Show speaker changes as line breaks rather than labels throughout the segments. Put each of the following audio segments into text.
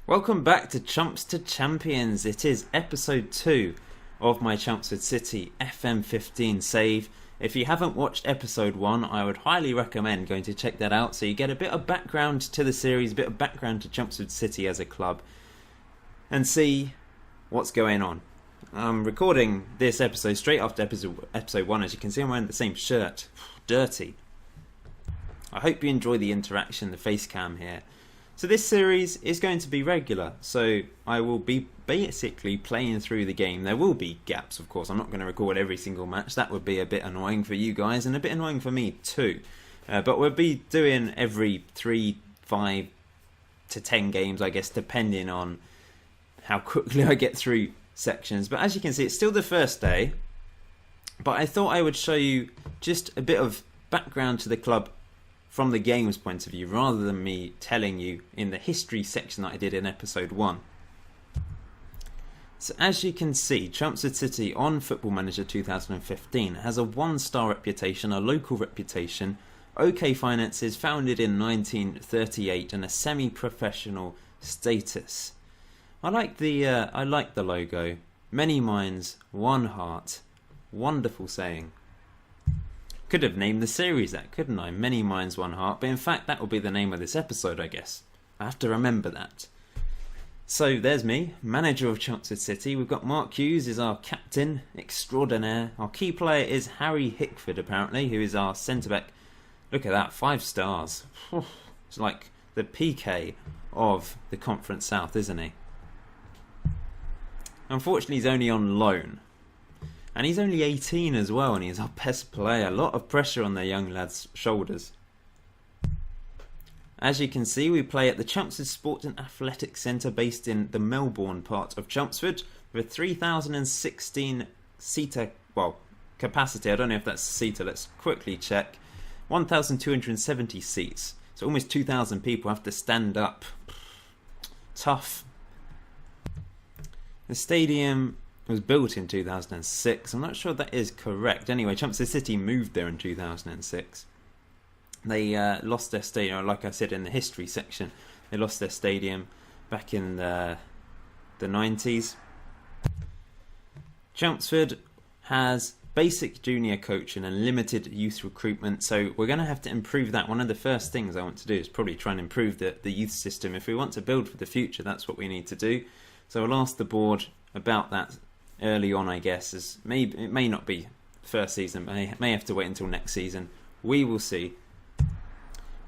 Welcome back to Chumps to Champions. It is episode 2 of my Chelmsford City FM15 save. If you haven't watched episode 1, I would highly recommend going to check that out so you get a bit of background to the series, a bit of background to Chelmsford City as a club, and see what's going on. I'm recording this episode straight after episode 1. As you can see, I'm wearing the same shirt. Dirty. I hope you enjoy the interaction, the face cam here. So this series is going to be regular, so I will be basically playing through the game. There will be gaps, of course. I'm not going to record every single match. That would be a bit annoying for you guys and a bit annoying for me too. But we'll be doing every 3, 5 to 10 games, I guess, depending on how quickly I get through sections. But as you can see, it's still the first day. But I thought I would show you just a bit of background to the club from the game's point of view, rather than me telling you in the history section that I did in episode 1. So as you can see, Chelmsford City on Football Manager 2015 has a 1-star reputation, a local reputation, OK finances, founded in 1938, and a semi-professional status. I like the logo. Many minds, one heart. Wonderful saying. Could have named the series that, couldn't I? Many minds, one heart. But in fact, that will be the name of this episode, I guess. I have to remember that. So there's me, manager of Chelmsford City. We've got Mark Hughes is our captain extraordinaire. Our key player is Harry Hickford, apparently, who is our centre-back. Look at that, 5 stars. It's like the PK of the Conference South, isn't he? Unfortunately, he's only on loan. And he's only 18 as well, and he's our best player. A lot of pressure on the young lad's shoulders. As you can see, we play at the Chelmsford Sport and Athletics Centre, based in the Melbourne part of Chelmsford, with a 3,016 seater, capacity. I don't know if that's seater, let's quickly check. 1,270 seats. So almost 2,000 people have to stand up. Tough. The stadium was built in 2006. I'm not sure that is correct. Anyway, Chelmsford City moved there in 2006. They lost their stadium, like I said in the history section. They lost their stadium back in the 90s. Chelmsford has basic junior coaching and limited youth recruitment, so we're going to have to improve that. One of the first things I want to do is probably try and improve the youth system. If we want to build for the future, that's what we need to do. So I'll ask the board about that early on, I guess. It may not be first season, but may have to wait until next season. We will see.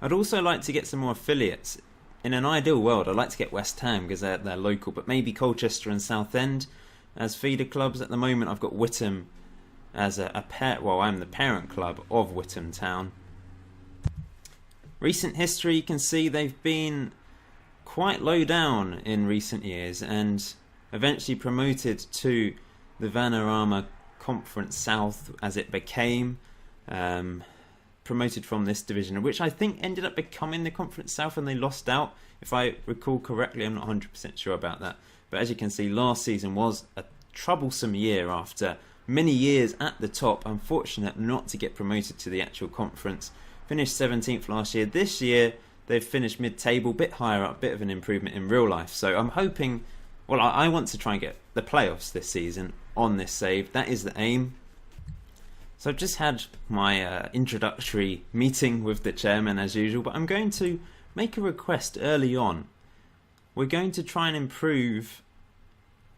I'd also like to get some more affiliates. In an ideal world, I'd like to get West Ham because they're local, but maybe Colchester and Southend as feeder clubs. At the moment, I've got Whittam as I'm the parent club of Whittam Town. Recent history, you can see they've been quite low down in recent years and eventually promoted to the Vanarama Conference South as it became. Promoted from this division, which I think ended up becoming the Conference South, and they lost out. If I recall correctly, I'm not 100% sure about that. But as you can see, last season was a troublesome year after many years at the top. Unfortunate not to get promoted to the actual conference. Finished 17th last year. This year, they've finished mid-table, bit higher up, bit of an improvement in real life. So I'm hoping, I want to try and get the playoffs this season on this save. That is the aim. So I've just had my introductory meeting with the chairman as usual, but I'm going to make a request early on. We're going to try and improve,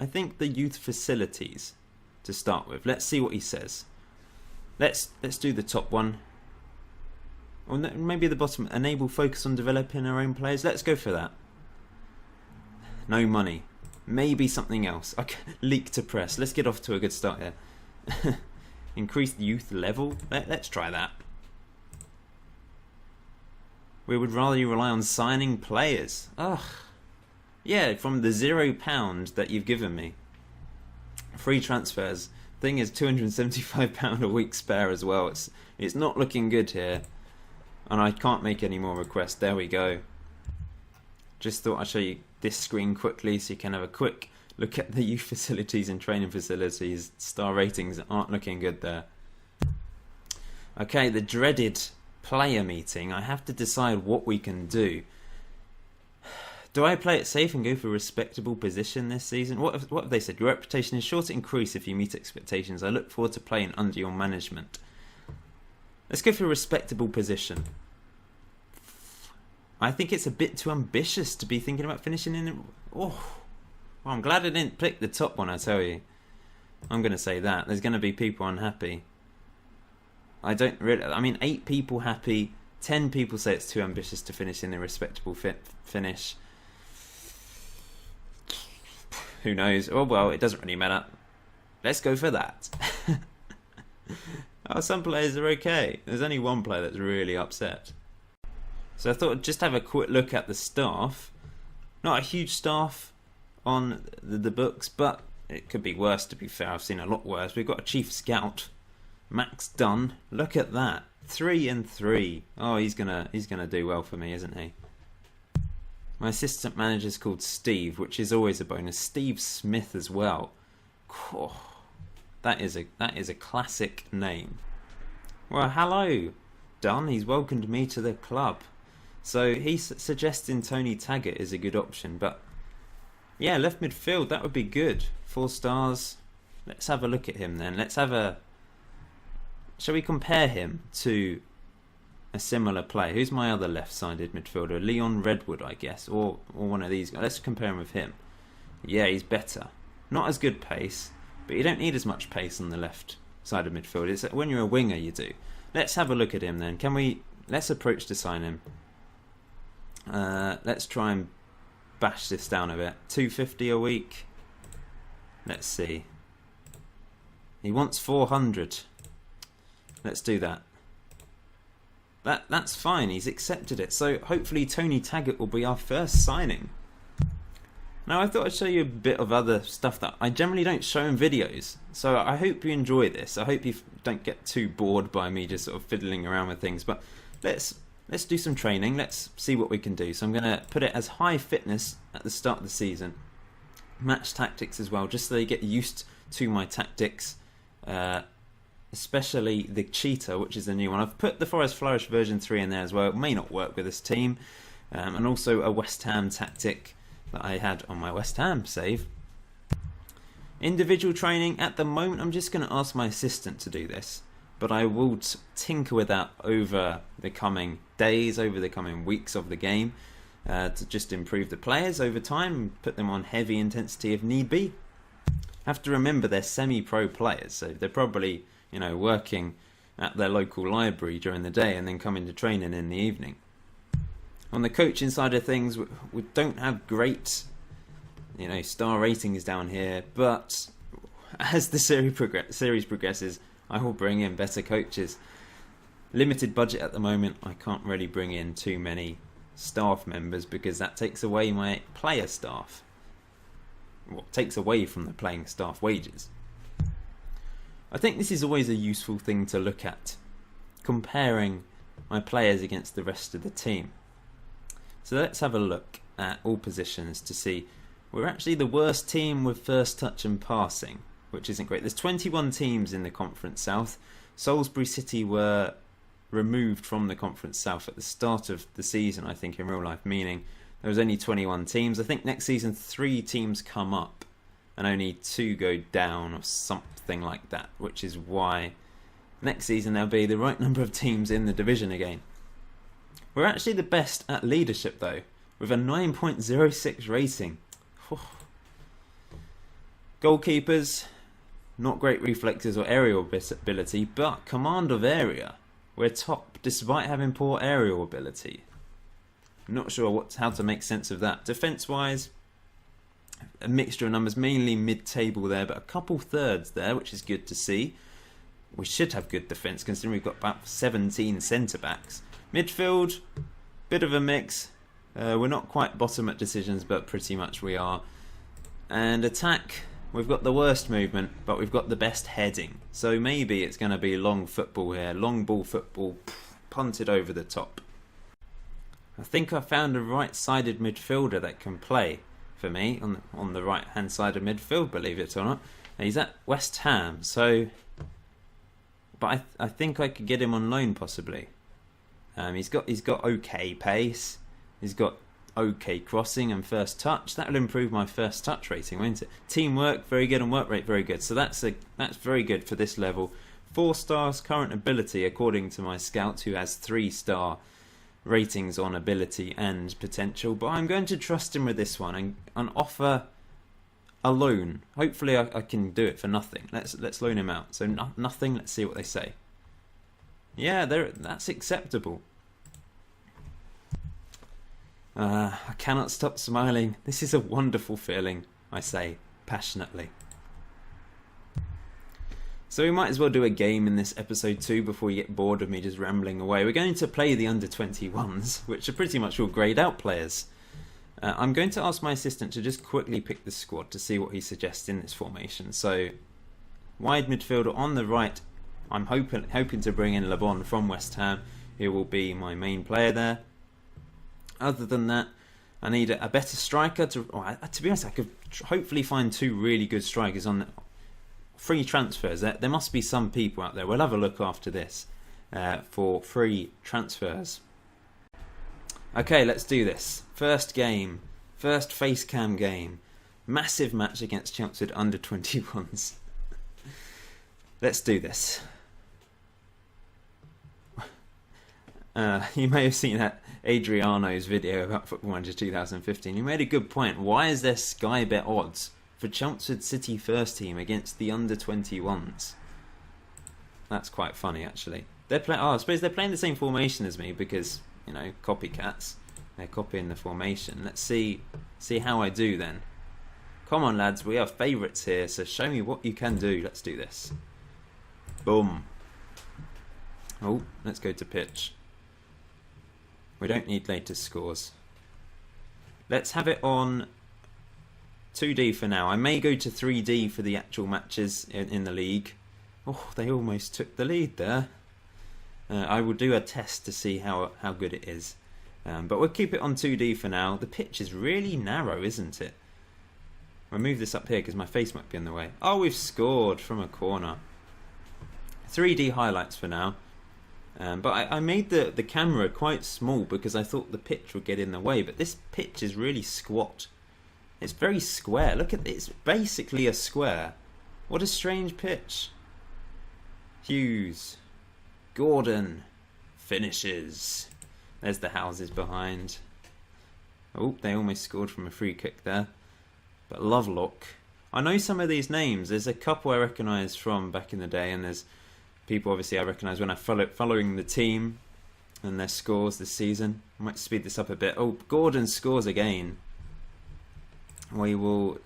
I think, the youth facilities to start with. Let's see what he says. Let's do the top one. Or maybe the bottom. Enable focus on developing our own players. Let's go for that. No money. Maybe something else. Okay. Leak to press. Let's get off to a good start here. Increase the youth level. Let's try that. We would rather you rely on signing players. Ugh. Yeah, from the £0 that you've given me. Free transfers. Thing is, £275 a week spare as well. It's not looking good here. And I can't make any more requests. There we go. Just thought I'd show you this screen quickly so you can have a quick look at the youth facilities and training facilities. Star ratings aren't looking good there. Okay, the dreaded player meeting. I have to decide what we can do. Do I play it safe and go for a respectable position this season? What have they said? Your reputation is sure to increase if you meet expectations. I look forward to playing under your management. Let's go for a respectable position. I think it's a bit too ambitious to be thinking about finishing in... Well, I'm glad I didn't pick the top one, I tell you. I'm going to say that. There's going to be people unhappy. I don't really... I mean, 8 people happy. 10 people say it's too ambitious to finish in a respectable finish. Who knows? Oh, well, it doesn't really matter. Let's go for that. Oh, some players are okay. There's only one player that's really upset. So I thought I'd just have a quick look at the staff. Not a huge staff on the books, but it could be worse, to be fair. I've seen a lot worse. We've got a chief scout, Max Dunn. Look at that. 3 and 3. Oh, he's gonna do well for me, isn't he? My assistant manager's called Steve, which is always a bonus. Steve Smith as well. Oh, that is a classic name. Well, hello, Dunn. He's welcomed me to the club. So he's suggesting Tony Taggart is a good option, but yeah, left midfield, that would be good. 4 stars. Let's have a look at him then. Shall we compare him to a similar player? Who's my other left-sided midfielder? Leon Redwood, I guess, or one of these guys. Let's compare him with him. Yeah, he's better. Not as good pace, but you don't need as much pace on the left side of midfield. It's when you're a winger, you do. Let's have a look at him then. Let's approach to sign him. Let's try and bash this down a bit. 250 a week. Let's see. He wants 400. Let's do that. That's fine. He's accepted it. So hopefully Tony Taggart will be our first signing. Now I thought I'd show you a bit of other stuff that I generally don't show in videos. So I hope you enjoy this. I hope you don't get too bored by me just sort of fiddling around with things. But let's do some training. Let's see what we can do. So I'm going to put it as high fitness at the start of the season. Match tactics as well, just so they get used to my tactics. Especially the cheetah, which is the new one. I've put the Forest Flourish version 3 in there as well. It may not work with this team. And also a West Ham tactic that I had on my West Ham save. Individual training. At the moment, I'm just going to ask my assistant to do this. But I will tinker with that over the coming days, over the coming weeks of the game. To just improve the players over time. And put them on heavy intensity if need be. Have to remember they're semi-pro players. So they're probably... working at their local library during the day and then coming to training in the evening. On the coaching side of things, we don't have great, star ratings down here, but as the series progresses, I will bring in better coaches. Limited budget at the moment, I can't really bring in too many staff members because that takes away my player staff. Well, takes away from the playing staff wages. I think this is always a useful thing to look at, comparing my players against the rest of the team. So let's have a look at all positions to see. We're actually the worst team with first touch and passing, which isn't great. There's 21 teams in the Conference South. Salisbury City were removed from the Conference South at the start of the season, I think, in real life, meaning there was only 21 teams. I think next season 3 teams come up and only 2 go down or something like that, which is why next season there'll be the right number of teams in the division again. We're actually the best at leadership though, with a 9.06 rating. Goalkeepers, not great reflexes or aerial ability, but command of area, we're top despite having poor aerial ability. I'm not sure how to make sense of that. Defence wise, a mixture of numbers, mainly mid-table there, but a couple thirds there, which is good to see. We should have good defence considering we've got about 17 centre-backs. Midfield, bit of a mix. We're not quite bottom at decisions, but pretty much we are. And attack, we've got the worst movement, but we've got the best heading. So maybe it's going to be long football here. Long ball football, punted over the top. I think I found a right-sided midfielder that can play for me on the right hand side of midfield, believe it or not. He's at West Ham, so but I think I could get him on loan possibly. He's got okay pace, he's got okay crossing and first touch. That will improve my first touch rating, won't it? Teamwork, very good, and work rate, very good. So that's very good for this level. 4 stars current ability, according to my scout, who has 3-star ratings on ability and potential. But I'm going to trust him with this one and offer a loan. Hopefully I can do it for nothing. Let's loan him out. So nothing. Let's see what they say. Yeah, that's acceptable. I cannot stop smiling. This is a wonderful feeling, I say passionately. So we might as well do a game in this episode 2 before you get bored of me just rambling away. We're going to play the under-21s, which are pretty much all greyed out players. I'm going to ask my assistant to just quickly pick the squad to see what he suggests in this formation. So, wide midfielder on the right, I'm hoping to bring in Le Bon from West Ham, who will be my main player there. Other than that, I need a better striker. To be honest, I could hopefully find 2 really good strikers on free transfers. There must be some people out there. We'll have a look after this for free transfers. Okay, let's do this. First game, first face cam game. Massive match against Chumps with under 21s. Let's do this. You may have seen that Adriano's video about Football Manager 2015. He made a good point. Why is there Sky Bet odds for Chelmsford City first team against the under 21s? That's quite funny, actually. I suppose they're playing the same formation as me because, you know, copycats. They're copying the formation. Let's see how I do then. Come on, lads, we are favourites here, so show me what you can do. Let's do this. Boom. Oh, let's go to pitch. We don't need latest scores. Let's have it on 2D for now. I may go to 3D for the actual matches in the league. Oh, they almost took the lead there. I will do a test to see how good it is. But we'll keep it on 2D for now. The pitch is really narrow, isn't it? I'll move this up here because my face might be in the way. Oh, we've scored from a corner. 3D highlights for now. But I made the camera quite small because I thought the pitch would get in the way. But this pitch is really squat. It's very square. Look at it. It's basically a square. What a strange pitch. Hughes. Gordon. Finishes. There's the houses behind. Oh, they almost scored from a free kick there. But Lovelock. I know some of these names. There's a couple I recognise from back in the day, and there's people obviously I recognise when I'm following the team and their scores this season. I might speed this up a bit. Oh, Gordon scores again. We will...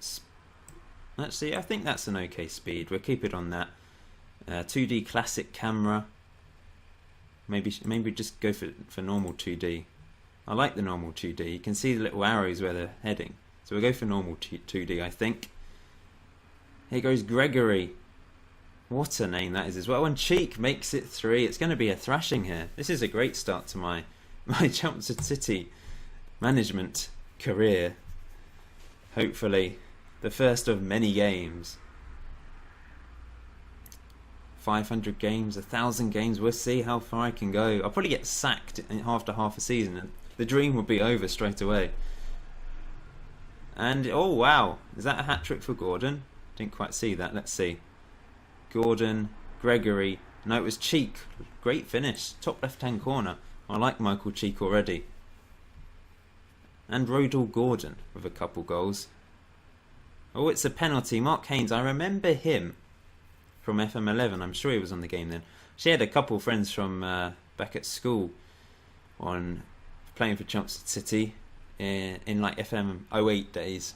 Actually, I think that's an okay speed. We'll keep it on that. 2D classic camera. Maybe just go for normal 2D. I like the normal 2D. You can see the little arrows where they're heading. So we'll go for normal 2D, I think. Here goes Gregory. What a name that is as well. And Cheek makes it 3. It's going to be a thrashing here. This is a great start to my Chelmsford City management career. Hopefully the first of many games. 500 games, 1,000 games. We'll see how far I can go. I'll probably get sacked after half a season and the dream will be over straight away. And oh wow, is that a hat-trick for Gordon? Didn't quite see that. Let's see. Gordon, Gregory. No, it was Cheek. Great finish. Top left-hand corner. I like Michael Cheek already. And Rodal Gordon with a couple goals. Oh, it's a penalty. Mark Haynes. I remember him from FM11. I'm sure he was on the game then. She had a couple friends from back at school on playing for Chumps City in like FM08 days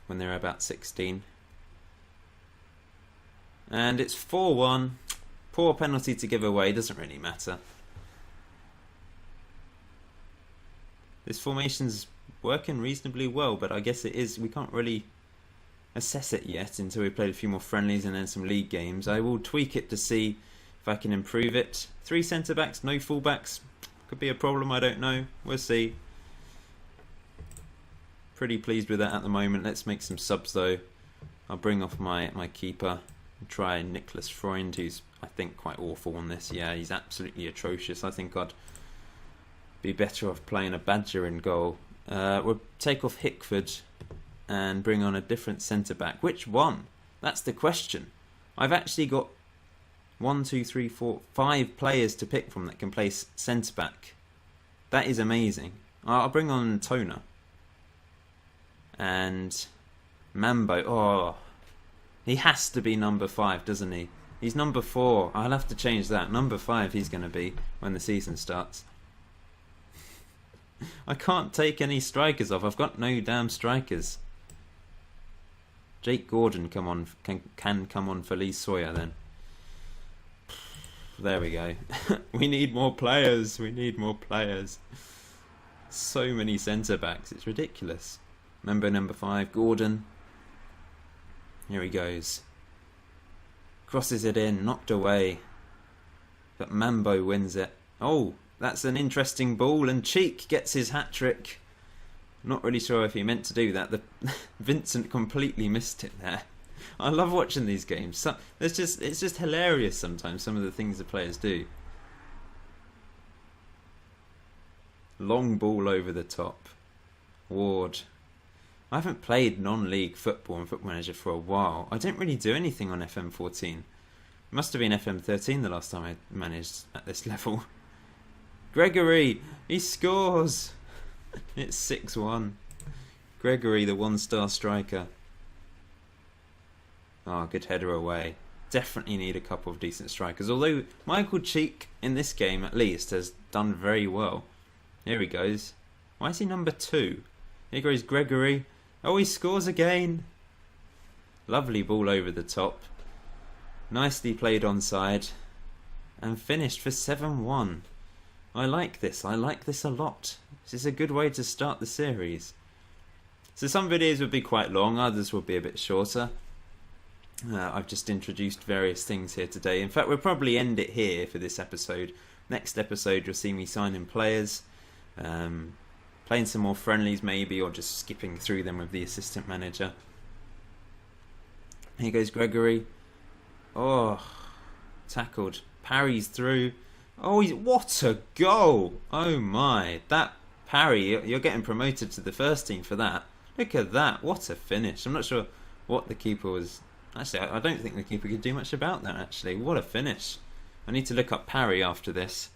when they were about 16. And it's 4-1. Poor penalty to give away. Doesn't really matter. This formation's working reasonably well, but I guess it is. We can't really assess it yet until we played a few more friendlies and then some league games. I will tweak it to see if I can improve it. 3 centre backs, no full backs. Could be a problem. I don't know. We'll see. Pretty pleased with that at the moment. Let's make some subs though. I'll bring off my keeper. Try Nicholas Freund, who's I think quite awful on this. Yeah, he's absolutely atrocious. I think I'd be better off playing a Badger in goal. We'll take off Hickford and bring on a different centre-back. Which one? That's the question. I've actually got 1, 2, 3, 4, 5 players to pick from that can play centre-back. That is amazing. I'll bring on Toner. And Mambo. Oh, he has to be number 5, doesn't he? He's number 4. I'll have to change that. Number 5 he's going to be when the season starts. I can't take any strikers off. I've got no damn strikers. Jake Gordon can come on for Lee Sawyer then. There we go. We need more players. We need more players. So many centre backs. It's ridiculous. Remember number 5, Gordon. Here he goes. Crosses it in, knocked away. But Mambo wins it. Oh, that's an interesting ball, and Cheek gets his hat-trick. Not really sure if he meant to do that. Vincent completely missed it there. I love watching these games. It's just hilarious sometimes, some of the things the players do. Long ball over the top. Ward. I haven't played non-league football and Football Manager for a while. I don't really do anything on FM14. It must have been FM13 the last time I managed at this level. Gregory! He scores! It's 6-1. Gregory, the 1-star striker. Oh, good header away. Definitely need a couple of decent strikers. Although Michael Cheek, in this game at least, has done very well. Here he goes. Why is he number 2? Here goes Gregory. Oh, he scores again. Lovely ball over the top. Nicely played onside. And finished for 7-1. I like this. I like this a lot. This is a good way to start the series. So some videos would be quite long. Others would be a bit shorter. I've just introduced various things here today. In fact, we'll probably end it here for this episode. Next episode, you'll see me signing players. Playing some more friendlies maybe, or just skipping through them with the assistant manager. Here goes Gregory. Oh, tackled. Parries through. Oh, what a goal! Oh my, that parry, you're getting promoted to the first team for that. Look at that, what a finish. I'm not sure what the keeper was... Actually, I don't think the keeper could do much about that, actually. What a finish. I need to look up parry after this.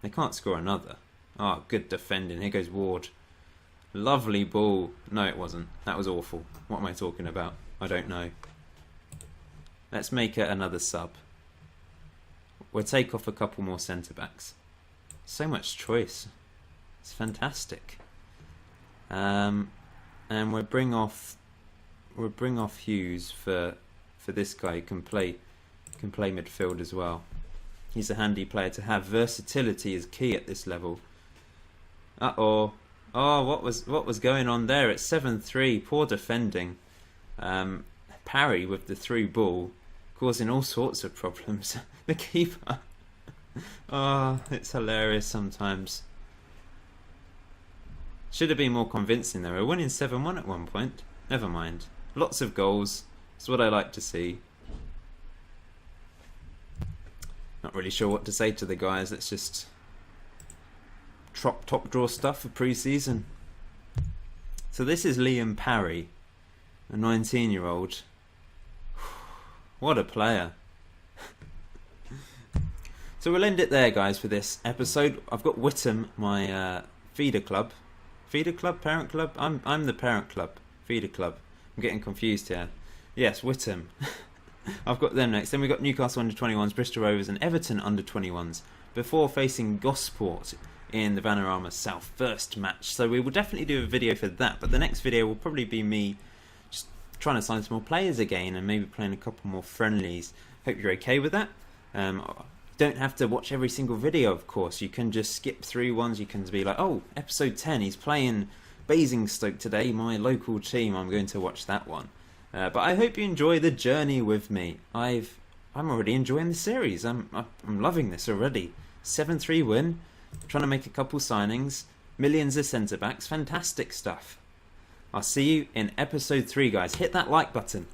They can't score another. Oh, good defending. Here goes Ward. Lovely ball. No, it wasn't. That was awful. What am I talking about? I don't know. Let's make it another sub. We'll take off a couple more centre-backs. So much choice. It's fantastic. And we'll bring off Hughes for this guy who can play midfield as well. He's a handy player to have. Versatility is key at this level. Uh-oh. Oh, what was going on there? It's 7-3. Poor defending. Parry with the through ball, causing all sorts of problems. The keeper. Oh, it's hilarious sometimes. Should have been more convincing though. We're winning 7-1 at one point. Never mind. Lots of goals. It's what I like to see. Not really sure what to say to the guys. Let's just top draw stuff for pre-season. So this is Liam Parry, a 19-year-old. What a player. So we'll end it there, guys, for this episode. I've got Whittam, my feeder club. Feeder club? Parent club? I'm the parent club. Feeder club. I'm getting confused here. Yes, Whittam. I've got them next. Then we've got Newcastle under-21s, Bristol Rovers and Everton under-21s before facing Gosport in the Vanarama South first match. So we will definitely do a video for that, but the next video will probably be me just trying to sign some more players again and maybe playing a couple more friendlies. Hope you're okay with that. Don't have to watch every single video, of course. You can just skip through ones. You can be like, oh, episode 10, he's playing Basingstoke today, my local team. I'm going to watch that one. But I hope you enjoy the journey with me. I'm already enjoying the series. I'm loving this already. 7-3 win. Trying to make a couple signings. Millions of centre backs. Fantastic stuff. I'll see you in episode 3, guys. Hit that like button.